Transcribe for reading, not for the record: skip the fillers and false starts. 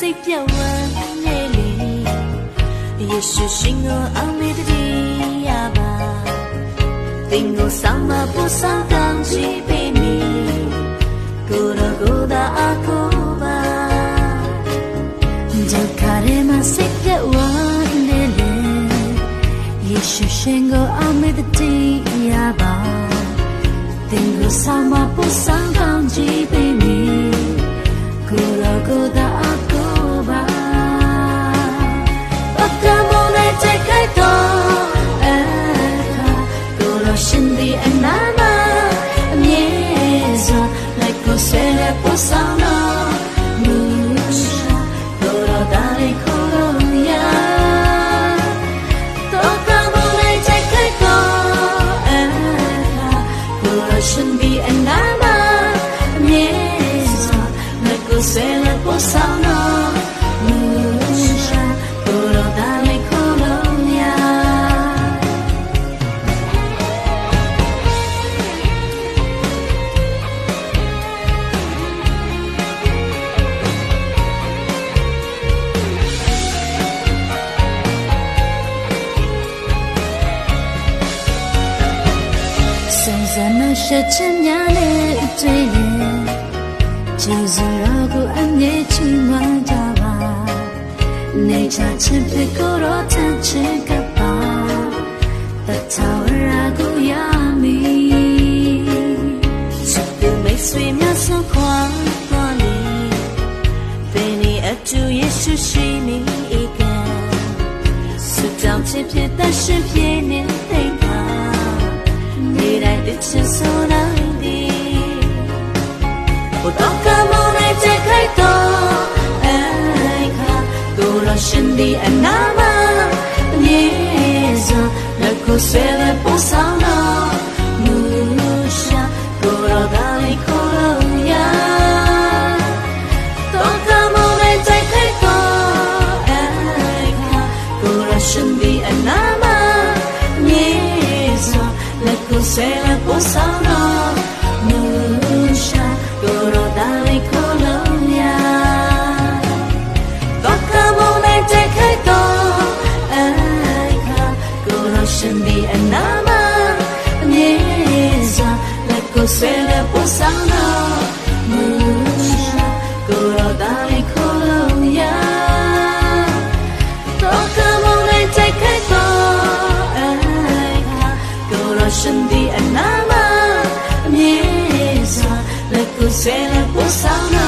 စိတ်ပြောင်းဝမ်းနေလေယေရှုရှင်ကိုအောင်မေတ္တိရပါသင်ကိုဆောင်မဖို့ဆောင်ကောင်းချီးပေးမည်ကိုယ်တော်ကိုယ်သာအကူပါဒုက္ခတွေမှာစိတ်ပြောင်းဝမ်းနေလေယေရှုရှင်ကိုအောင်မေတ္တိရပါသင်ကိုဆောင်မဖို့ဆောင်ကောင်းချီးပေးမည်ကိုယ်တော်ကိုယ်သာအကူပါအကမနဲ့တဲ့ခိုက်တော့အခါကိုယ်တော်ရှင်ဒီအနာမအမြဲစွာလိုက်ကိုဆဲလက်ဖို့ဆောင်တော့မူရှာကိုယ်တော်ဒါလေးကိုယ်တော်ရာတော့ကမနဲ့တဲ့ခိုက်တော့အခါကိုယ်တော်ရှင်ဒီအနာမအမြဲsay la posana musha puro dale colonia Senzana shachanya le tele Jesus 안내 치마자바 내 자체를 걸어다칠까봐 따타오라고 야미 죽음의 스위면서 광관이 베니 아주 예수 심이 이가 수정 집에 다시 피는 내가 미랄 뜻은 소나디 어떡하 모래 제칼도 에이카 고로신디 안나마 예서 날고 세레 보상나 무샤 고로다리 코로야 어떡하 모래 제칼도 에이카 고로신디 안나마 예서 날고 세레 보상나 무샤 Dale colonia Toca mona te kaito Aika Goroshin di anama Niesa La cosela posana Musha Goro dale colonia Toca mona te kaito Aika Goroshin di anama Niesa La cosela posana